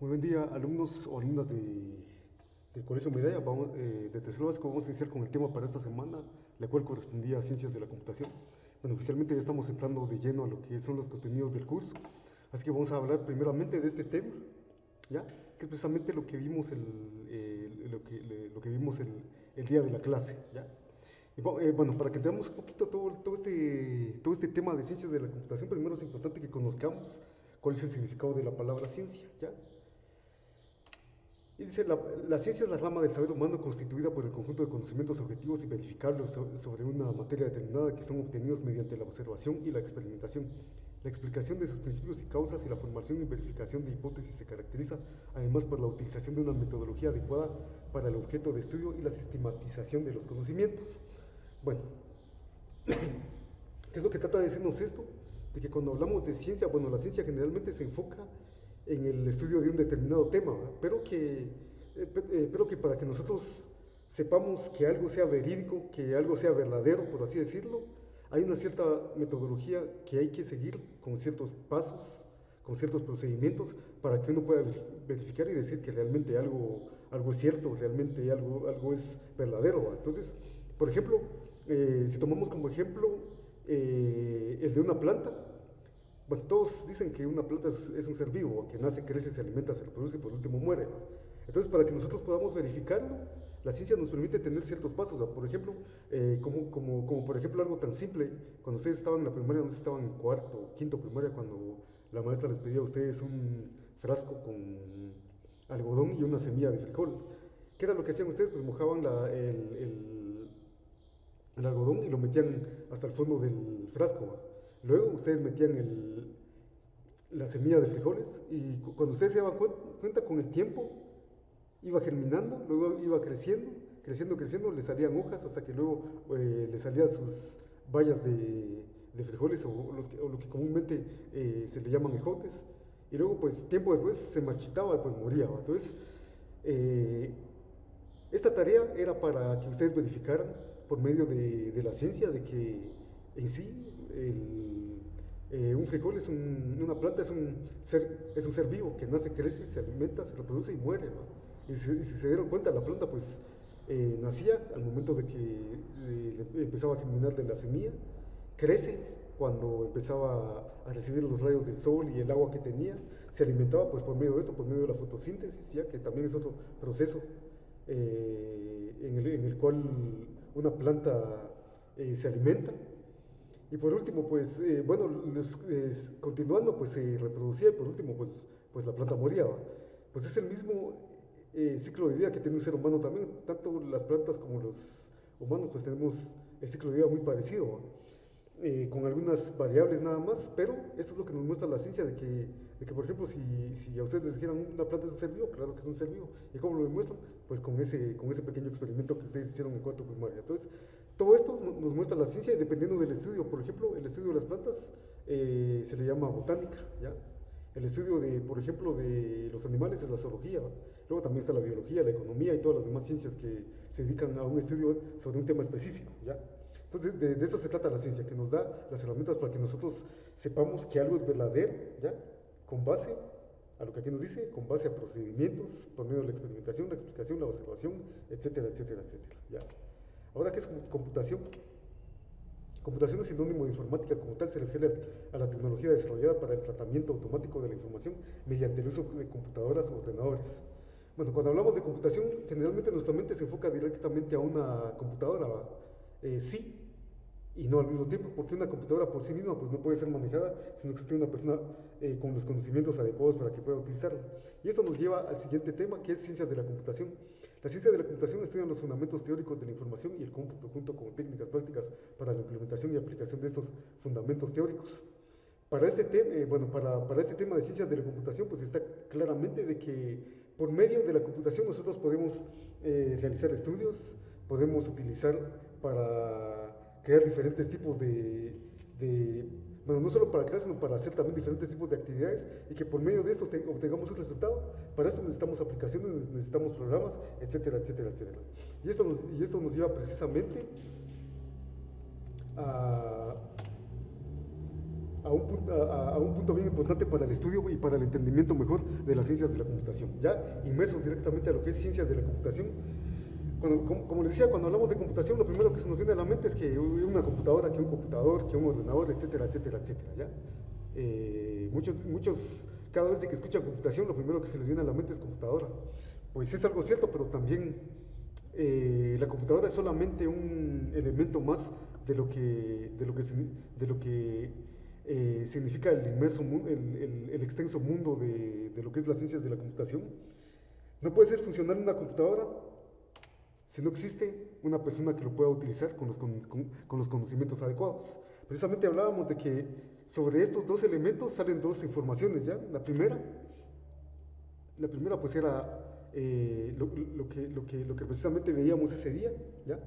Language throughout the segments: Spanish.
Muy buen día, alumnos o alumnas del Colegio Medalla. De tercero básico vamos a iniciar con el tema para esta semana, la cual correspondía a Ciencias de la Computación. Bueno, oficialmente ya estamos entrando de lleno a lo que son los contenidos del curso, así que vamos a hablar primeramente de este tema, ¿ya? Que es precisamente lo que vimos el día de la clase, ¿ya? Bueno, para que entendamos un poquito todo este tema de ciencias de la computación, primero es importante que conozcamos cuál es el significado de la palabra ciencia, ¿ya? Y dice, la ciencia es la rama del saber humano constituida por el conjunto de conocimientos objetivos y verificables sobre una materia determinada que son obtenidos mediante la observación y la experimentación. La explicación de sus principios y causas y la formación y verificación de hipótesis se caracteriza además por la utilización de una metodología adecuada para el objeto de estudio y la sistematización de los conocimientos. Bueno, ¿qué es lo que trata de decirnos esto? De que cuando hablamos de ciencia, bueno, la ciencia generalmente se enfoca en el estudio de un determinado tema, ¿verdad? Pero que para que nosotros sepamos que algo sea verídico, que algo sea verdadero, por así decirlo, hay una cierta metodología que hay que seguir con ciertos pasos, con ciertos procedimientos, para que uno pueda verificar y decir que realmente algo es cierto, realmente algo es verdadero, ¿verdad? Entonces, por ejemplo, si tomamos como ejemplo el de una planta, bueno, todos dicen que una planta es un ser vivo, que nace, crece, se alimenta, se reproduce y por último muere. Entonces, para que nosotros podamos verificarlo, la ciencia nos permite tener ciertos pasos. Por ejemplo, como por ejemplo algo tan simple, cuando ustedes estaban en la primaria, no sé si estaban en cuarto o quinto primaria, cuando la maestra les pedía a ustedes un frasco con algodón y una semilla de frijol. ¿Qué era lo que hacían ustedes? Pues mojaban el algodón y lo metían hasta el fondo del frasco. Luego ustedes metían la semilla de frijoles y cuando ustedes se daban cuenta con el tiempo iba germinando, luego iba creciendo, le salían hojas hasta que luego le salían sus bayas de frijoles o lo que comúnmente se le llaman ejotes. Y luego pues tiempo después se marchitaba y pues moría. Entonces eh, esta tarea era para que ustedes verificaran por medio de la ciencia de que en sí un frijol una planta, es un ser vivo que nace, crece, se alimenta, se reproduce y muere, ¿va? Y si se dieron cuenta, la planta pues nacía al momento de que empezaba a germinar de la semilla, crece cuando empezaba a recibir los rayos del sol y el agua que tenía, se alimentaba pues por medio de eso, por medio de la fotosíntesis, ya que también es otro proceso en el cual una planta se alimenta. Y por último, pues, bueno, continuando, pues se reproducía y por último, pues la planta moría, ¿va? Pues es el mismo ciclo de vida que tiene un ser humano también. Tanto las plantas como los humanos, pues tenemos el ciclo de vida muy parecido, ¿va? Con algunas variables nada más, pero esto es lo que nos muestra la ciencia, de que por ejemplo, si a ustedes les dijeran una planta es un ser vivo, claro que es un ser vivo. ¿Y cómo lo demuestran? Pues con ese pequeño experimento que ustedes hicieron en cuarto primaria. Entonces, todo esto nos muestra la ciencia y dependiendo del estudio. Por ejemplo, el estudio de las plantas se le llama botánica, ¿ya? El estudio por ejemplo, de los animales es la zoología, ¿va? Luego también está la biología, la economía y todas las demás ciencias que se dedican a un estudio sobre un tema específico, ¿ya? Entonces, de eso se trata la ciencia, que nos da las herramientas para que nosotros sepamos que algo es verdadero, ¿ya? Con base a lo que aquí nos dice, con base a procedimientos, por medio de la experimentación, la explicación, la observación, etcétera, etcétera, etcétera, ¿ya? Ahora, ¿qué es computación? Computación es sinónimo de informática, como tal se refiere a la tecnología desarrollada para el tratamiento automático de la información mediante el uso de computadoras o ordenadores. Bueno, cuando hablamos de computación, generalmente nuestra mente se enfoca directamente a una computadora, ¿va? Sí y no al mismo tiempo, porque una computadora por sí misma pues no puede ser manejada, sino que existe una persona con los conocimientos adecuados para que pueda utilizarla. Y eso nos lleva al siguiente tema, que es ciencias de la computación. La ciencia de la computación estudia los fundamentos teóricos de la información y el cómputo junto con técnicas prácticas para la implementación y aplicación de estos fundamentos teóricos. Para este tema de ciencias de la computación, pues está claramente de que por medio de la computación nosotros podemos realizar estudios, podemos utilizar para crear diferentes tipos bueno, no solo para crear, sino para hacer también diferentes tipos de actividades y que por medio de eso obtengamos un resultado. Para eso necesitamos aplicaciones, necesitamos programas, etcétera, etcétera, etcétera. Y esto nos lleva precisamente a, a un punto bien importante para el estudio y para el entendimiento mejor de las ciencias de la computación. Ya inmersos directamente a lo que es ciencias de la computación. Como les decía, cuando hablamos de computación, lo primero que se nos viene a la mente es que una computadora, que un computador, que un ordenador, etcétera, etcétera, etcétera. ¿Ya? Muchos, cada vez que escuchan computación, lo primero que se les viene a la mente es computadora. Pues es algo cierto, pero también la computadora es solamente un elemento más de lo que significa el inmenso, el extenso mundo de lo que es las ciencias de la computación. No puede ser funcional una computadora si no existe una persona que lo pueda utilizar con los conocimientos adecuados. Precisamente hablábamos de que sobre estos dos elementos salen dos informaciones, ¿ya? La primera pues era lo que precisamente veíamos ese día, ¿ya?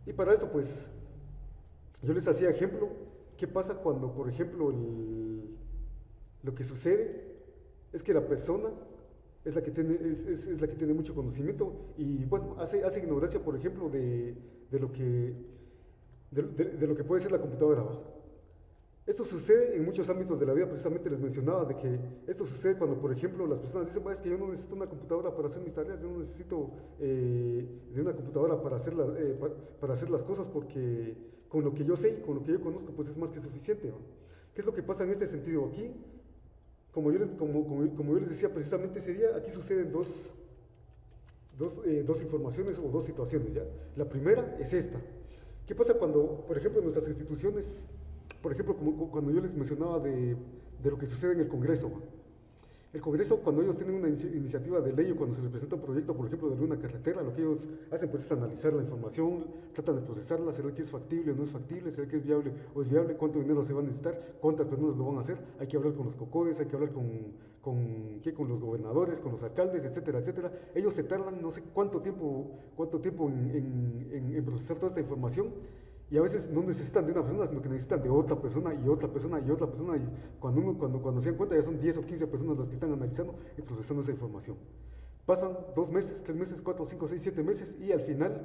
Y para esto pues yo les hacía ejemplo, ¿qué pasa cuando, por ejemplo, lo que sucede es que la persona es la que tiene mucho conocimiento y, bueno, hace ignorancia, por ejemplo, de lo que puede ser la computadora, ¿va? Esto sucede en muchos ámbitos de la vida, precisamente les mencionaba de que esto sucede cuando, por ejemplo, las personas dicen, es que yo no necesito una computadora para hacer mis tareas, yo no necesito de una computadora para hacer las cosas porque con lo que yo sé y con lo que yo conozco, pues es más que suficiente, ¿no? ¿Qué es lo que pasa en este sentido aquí? Como yo les decía precisamente ese día, aquí suceden dos informaciones o dos situaciones, ¿ya? La primera es esta. ¿Qué pasa cuando, por ejemplo, en nuestras instituciones, por ejemplo, como cuando yo les mencionaba de lo que sucede en el Congreso? El Congreso, cuando ellos tienen una iniciativa de ley o cuando se les presenta un proyecto, por ejemplo, de una carretera, lo que ellos hacen pues es analizar la información, tratan de procesarla, saber qué es factible o no es factible, saber qué es viable o es viable, cuánto dinero se va a necesitar, cuántas personas lo van a hacer, hay que hablar con los cocodes, hay que hablar con los gobernadores, con los alcaldes, etcétera, etcétera. Ellos se tardan no sé cuánto tiempo en procesar toda esta información. Y a veces no necesitan de una persona, sino que necesitan de otra persona y otra persona y otra persona. Y cuando se dan cuenta ya son 10 o 15 personas las que están analizando y procesando esa información. Pasan 2 meses, 3 meses, 4, 5, 6, 7 meses y al final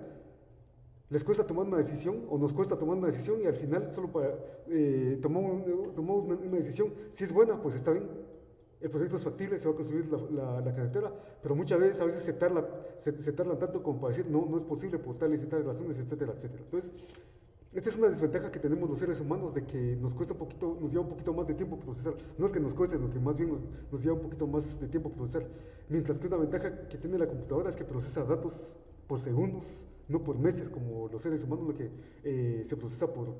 les cuesta tomar una decisión o nos cuesta tomar una decisión y al final solo tomamos una decisión. Si es buena, pues está bien. El proyecto es factible, se va a construir la carretera, pero muchas veces a veces se tardan tanto como para decir no es posible por tales y tales razones, etcétera, etcétera. Entonces, esta es una desventaja que tenemos los seres humanos de que nos lleva un poquito más de tiempo procesar. No es que nos cueste, sino que más bien nos lleva un poquito más de tiempo procesar. Mientras que una ventaja que tiene la computadora es que procesa datos por segundos, no por meses como los seres humanos, lo que se procesa por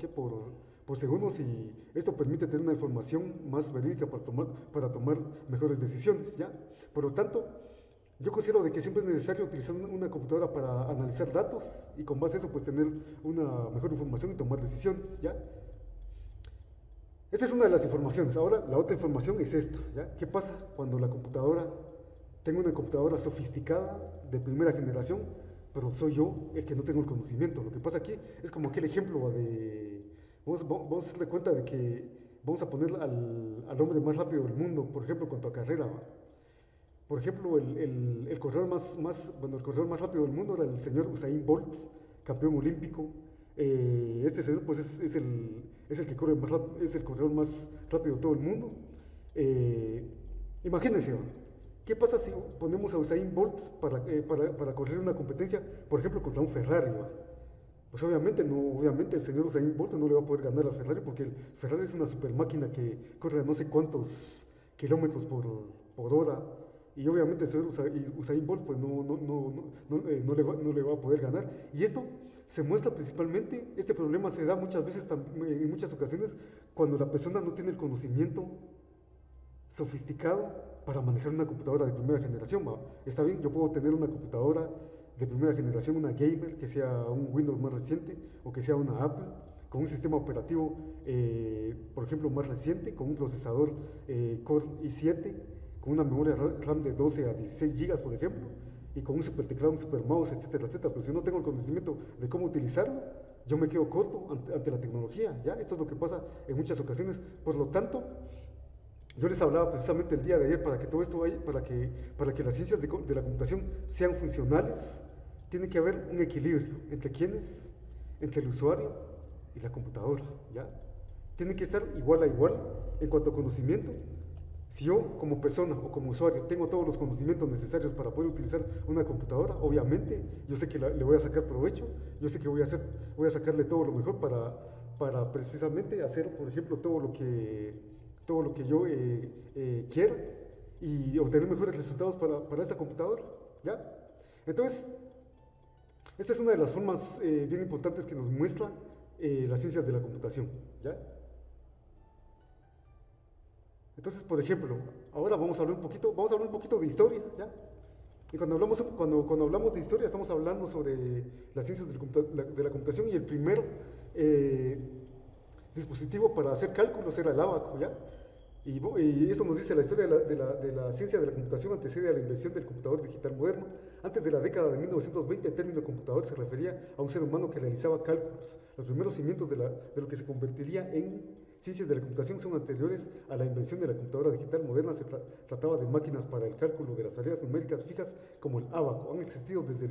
segundos y esto permite tener una información más verídica para tomar mejores decisiones, ¿ya? Por lo tanto, yo considero de que siempre es necesario utilizar una computadora para analizar datos y con base a eso pues tener una mejor información y tomar decisiones, ¿ya? Esta es una de las informaciones. Ahora la otra información es esta, ¿ya? ¿Qué pasa cuando tengo una computadora sofisticada de primera generación, pero soy yo el que no tengo el conocimiento? Lo que pasa aquí es como aquel ejemplo de... Vamos a hacerle cuenta de que vamos a poner al hombre más rápido del mundo, por ejemplo, en cuanto a carrera, ¿va? Por ejemplo, el corredor el corredor más rápido del mundo era el señor Usain Bolt, campeón olímpico. Este señor pues es el que corre es el corredor más rápido de todo el mundo. Imagínense, ¿no? ¿Qué pasa si ponemos a Usain Bolt para correr una competencia, por ejemplo, contra un Ferrari, ¿va? Pues obviamente el señor Usain Bolt no le va a poder ganar al Ferrari porque el Ferrari es una super máquina que corre a no sé cuántos kilómetros por hora. Y obviamente el señor Usain Bolt pues no le va a poder ganar. Y esto se muestra principalmente, este problema se da muchas veces, en muchas ocasiones, cuando la persona no tiene el conocimiento sofisticado para manejar una computadora de primera generación, ¿va? Está bien, yo puedo tener una computadora de primera generación, una gamer, que sea un Windows más reciente o que sea una Apple, con un sistema operativo, por ejemplo, más reciente, con un procesador Core i7, con una memoria RAM de 12 a 16 GB, por ejemplo, y con un super teclado, un super mouse, etcétera, etcétera. Pero si no tengo el conocimiento de cómo utilizarlo, yo me quedo corto ante la tecnología, ¿ya? Esto es lo que pasa en muchas ocasiones. Por lo tanto, yo les hablaba precisamente el día de ayer para que todo esto para que las ciencias de la computación sean funcionales, tiene que haber un equilibrio entre quiénes, entre el usuario y la computadora, ¿ya? tienen que estar igual a igual en cuanto a conocimiento. Si yo como persona o como usuario tengo todos los conocimientos necesarios para poder utilizar una computadora, obviamente yo sé que le voy a sacar provecho, yo sé que voy a sacarle todo lo mejor para precisamente hacer, por ejemplo, todo lo que yo quiera y obtener mejores resultados para esta computadora, ¿ya? Entonces, esta es una de las formas bien importantes que nos muestra las ciencias de la computación, ¿ya? Entonces, por ejemplo, ahora vamos a hablar un poquito de historia, ¿ya? Y cuando hablamos de historia, estamos hablando sobre las ciencias de la computación y el primer eh, dispositivo para hacer cálculos era el ábaco, ¿ya? Y eso nos dice la historia de la ciencia de la computación antecede a la invención del computador digital moderno. Antes de la década de 1920, el término computador se refería a un ser humano que realizaba cálculos. Los primeros cimientos de lo que se convertiría en ciencias de la computación son anteriores a la invención de la computadora digital moderna. Trataba de máquinas para el cálculo de las tareas numéricas fijas como el ábaco. Han existido desde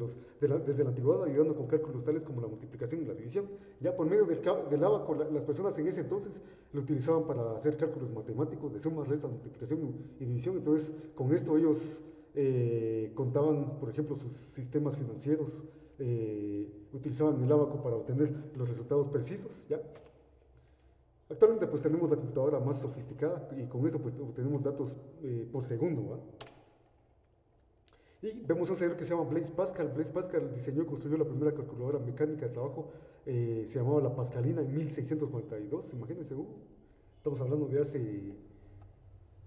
la antigüedad ayudando con cálculos tales como la multiplicación y la división. Ya por medio del ábaco, las personas en ese entonces lo utilizaban para hacer cálculos matemáticos de sumas, restas, multiplicación y división. Entonces, con esto ellos contaban, por ejemplo, sus sistemas financieros, utilizaban el ábaco para obtener los resultados precisos, ¿ya? Actualmente pues tenemos la computadora más sofisticada y con eso pues obtenemos datos por segundo, ¿va? Y vemos a un señor que se llama Blaise Pascal. Blaise Pascal diseñó y construyó la primera calculadora mecánica de trabajo, se llamaba la Pascalina en 1642, imagínense, estamos hablando de hace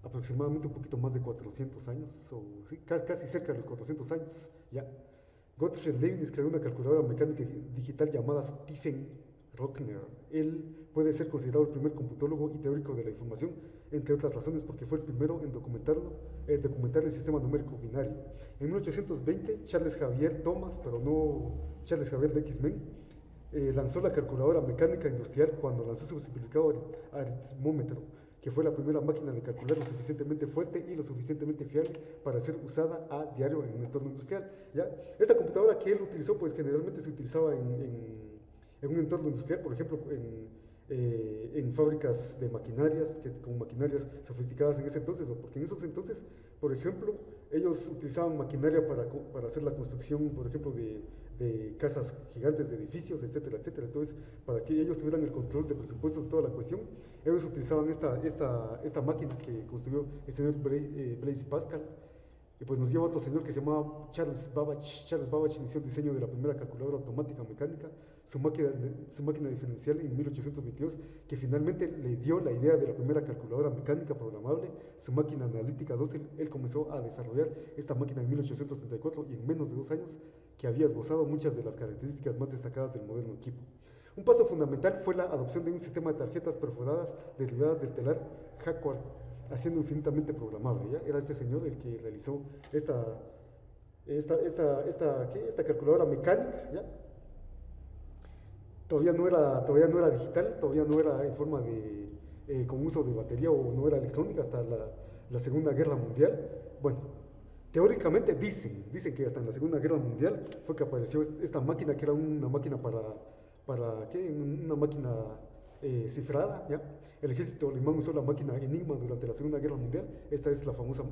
aproximadamente un poquito más de 400 años, o sí, casi cerca de los 400 años, ya. Gottfried Leibniz creó una calculadora mecánica digital llamada Stephen Rockner. Él puede ser considerado el primer computólogo y teórico de la información, entre otras razones porque fue el primero en documentar el sistema numérico binario. En 1820, Charles Xavier Thomas, pero no Charles Xavier de X-Men, lanzó la calculadora mecánica industrial cuando lanzó su simplificado aritmómetro, que fue la primera máquina de calcular lo suficientemente fuerte y lo suficientemente fiable para ser usada a diario en un entorno industrial, ¿ya? Esta computadora que él utilizó, pues generalmente se utilizaba en un entorno industrial, por ejemplo, en fábricas de maquinarias, con maquinarias sofisticadas en ese entonces, porque en esos entonces, por ejemplo, ellos utilizaban maquinaria para hacer la construcción, por ejemplo, de casas gigantes, de edificios, etcétera, etcétera. Entonces, para que ellos tuvieran el control de presupuestos de toda la cuestión, ellos utilizaban esta máquina que construyó el señor Blaise Pascal. Y pues nos lleva otro señor que se llamaba Charles Babbage. Charles Babbage inició el diseño de la primera calculadora automática mecánica, su máquina diferencial en 1822, que finalmente le dio la idea de la primera calculadora mecánica programable, su máquina analítica 2. Él comenzó a desarrollar esta máquina en 1864 y en menos de 2 años que había esbozado muchas de las características más destacadas del moderno equipo. Un paso fundamental fue la adopción de un sistema de tarjetas perforadas derivadas del telar Jacquard, haciendo infinitamente programable, ¿ya? Era este señor el que realizó esta calculadora mecánica, ¿ya? Todavía no era digital, todavía no era en forma con uso de batería o no era electrónica hasta la Segunda Guerra Mundial. Bueno, teóricamente dicen que hasta en la Segunda Guerra Mundial fue que apareció esta máquina, que era una máquina una máquina cifrada, ¿ya? El ejército alemán usó la máquina Enigma durante la Segunda Guerra Mundial. Esta es la famosa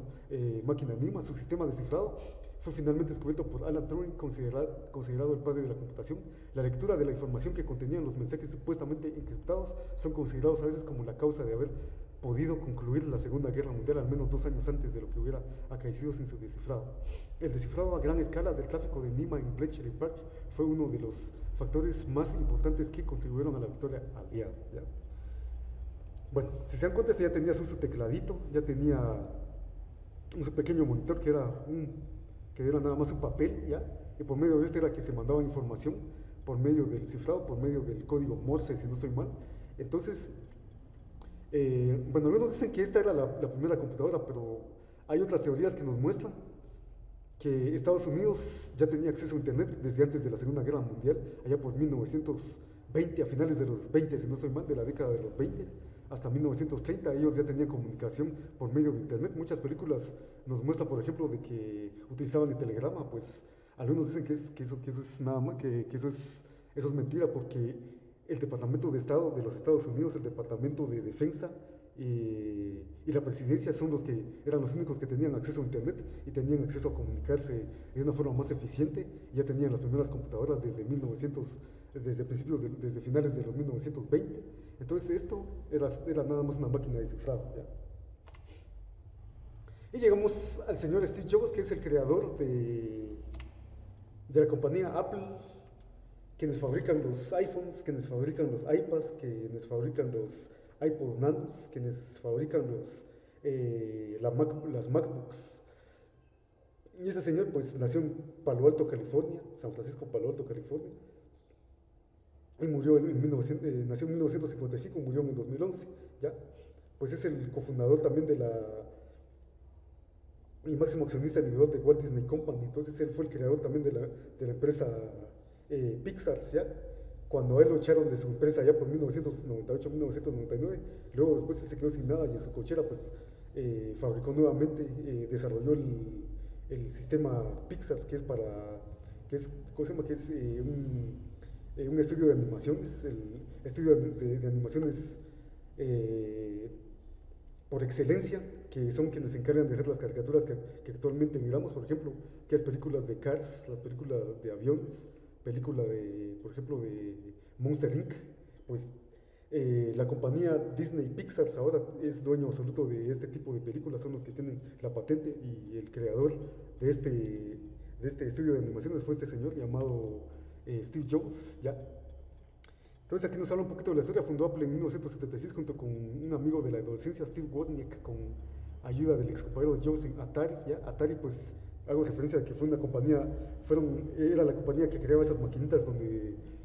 máquina Enigma. Su sistema de cifrado fue finalmente descubierto por Alan Turing, considerado el padre de la computación. La lectura de la información que contenían los mensajes supuestamente encriptados son considerados a veces como la causa de haber podido concluir la Segunda Guerra Mundial al menos 2 años antes de lo que hubiera acaecido sin su descifrado. El descifrado a gran escala del tráfico de Enigma en Bletchley Park fue uno de los factores más importantes que contribuyeron a la victoria aliada, ¿ya? Bueno, si se dan cuenta, este ya tenía su tecladito, ya tenía su pequeño monitor que era nada más un papel, ¿ya? Y por medio de este era que se mandaba información por medio del cifrado, por medio del código Morse, si no estoy mal. Entonces, bueno, algunos dicen que esta era la primera computadora, pero hay otras teorías que nos muestran que Estados Unidos ya tenía acceso a Internet desde antes de la Segunda Guerra Mundial, allá por 1920, a finales de los 20, si no estoy mal, de la década de los 20, hasta 1930, ellos ya tenían comunicación por medio de Internet. Muchas películas nos muestran, por ejemplo, de que utilizaban el telegrama. Pues algunos dicen que eso es nada más, que eso es mentira, porque el Departamento de Estado de los Estados Unidos, el Departamento de Defensa y la presidencia eran los únicos que tenían acceso a Internet y tenían acceso a comunicarse de una forma más eficiente. Ya tenían las primeras computadoras desde finales de los 1920. Entonces esto era nada más una máquina de cifrado, ¿ya? Y llegamos al señor Steve Jobs, que es el creador de la compañía Apple, quienes fabrican los iPhones, quienes fabrican los iPads, quienes fabrican los iPod Nanos, quienes fabrican las MacBooks. Y ese señor pues nació en Palo Alto, California, San Francisco, Palo Alto, California, y murió nació en 1955, murió en el 2011, ¿ya? Pues es el cofundador también y máximo accionista individual de Walt Disney Company. Entonces él fue el creador también de la empresa Pixar, ¿ya? Cuando a él lo echaron de su empresa ya por 1998-1999, luego después se quedó sin nada y en su cochera pues fabricó nuevamente, desarrolló el sistema Pixar, que es ¿cómo se llama? Que es un estudio de animaciones, el estudio de animaciones por excelencia, que son quienes se encargan de hacer las caricaturas que actualmente miramos, por ejemplo, que es películas de Cars, las películas de aviones, película por ejemplo, de Monster Inc. Pues la compañía Disney Pixar ahora es dueño absoluto de este tipo de películas, son los que tienen la patente, y el creador de este estudio de animaciones fue este señor llamado Steve Jobs, ¿ya? Entonces aquí nos habla un poquito de la historia. Fundó Apple en 1976 junto con un amigo de la adolescencia, Steve Wozniak, con ayuda del ex compañero Jobs en Atari, ¿ya? Atari, pues hago referencia a que fue una compañía, era la compañía que creaba esas maquinitas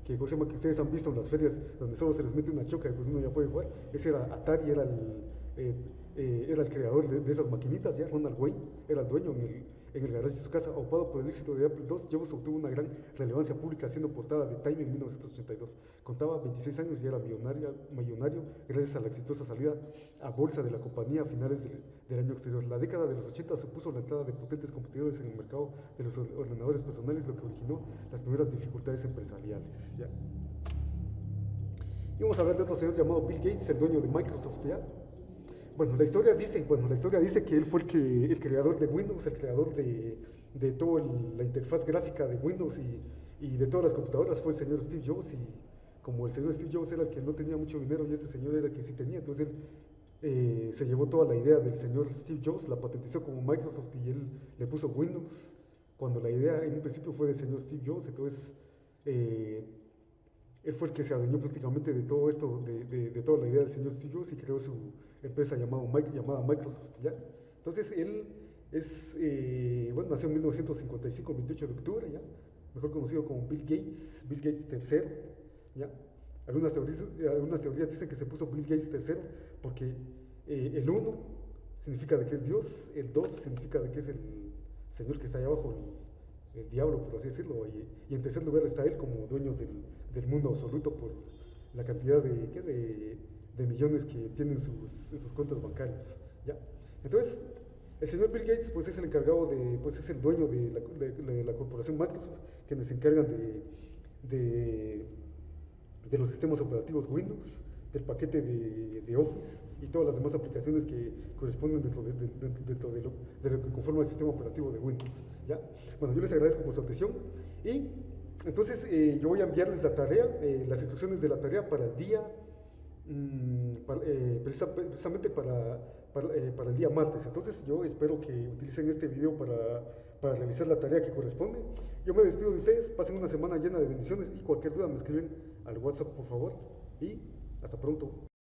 que ustedes han visto en las ferias, donde solo se les mete una choca y pues uno ya puede jugar. Ese era Atari, era el creador de esas maquinitas, ¿ya? Ronald Wayne era el dueño en el garaje de su casa. Ocupado por el éxito de Apple II, Jobs obtuvo una gran relevancia pública siendo portada de Time en 1982. Contaba 26 años y era millonario gracias a la exitosa salida a bolsa de la compañía a finales del año exterior. La década de los 80 supuso la entrada de potentes competidores en el mercado de los ordenadores personales, lo que originó las primeras dificultades empresariales, ¿ya? Y vamos a hablar de otro señor llamado Bill Gates, el dueño de Microsoft, ¿ya? Bueno, la historia dice que él fue el creador de Windows, el creador de toda la interfaz gráfica de Windows y de todas las computadoras fue el señor Steve Jobs. Y como el señor Steve Jobs era el que no tenía mucho dinero y este señor era el que sí tenía, entonces él se llevó toda la idea del señor Steve Jobs, la patentizó como Microsoft y él le puso Windows, cuando la idea en un principio fue del señor Steve Jobs. Entonces él fue el que se adueñó prácticamente de todo esto, de toda la idea del señor Steve Jobs, y creó su empresa llamada Microsoft, ¿ya? Entonces él nació en 1955, el 28 de octubre, ¿ya? Mejor conocido como Bill Gates III, ¿ya? Algunas teorías dicen que se puso Bill Gates III porque el 1 significa de que es Dios, el 2 significa de que es el señor que está ahí abajo, el diablo, por así decirlo, y en tercer lugar está él como dueños del mundo absoluto por la cantidad de millones que tienen sus cuentas bancarias, ¿ya? Entonces, el señor Bill Gates pues es el encargado pues es el dueño de la corporación Microsoft, quienes se encargan de los sistemas operativos Windows, del paquete de Office y todas las demás aplicaciones que corresponden dentro de lo que conforma el sistema operativo de Windows, ¿ya? Bueno, yo les agradezco por su atención y entonces yo voy a enviarles la tarea, las instrucciones de la tarea para el día, precisamente para el día martes. Entonces yo espero que utilicen este video para revisar la tarea que corresponde. Yo me despido de ustedes, pasen una semana llena de bendiciones y cualquier duda me escriben al WhatsApp, por favor, y hasta pronto.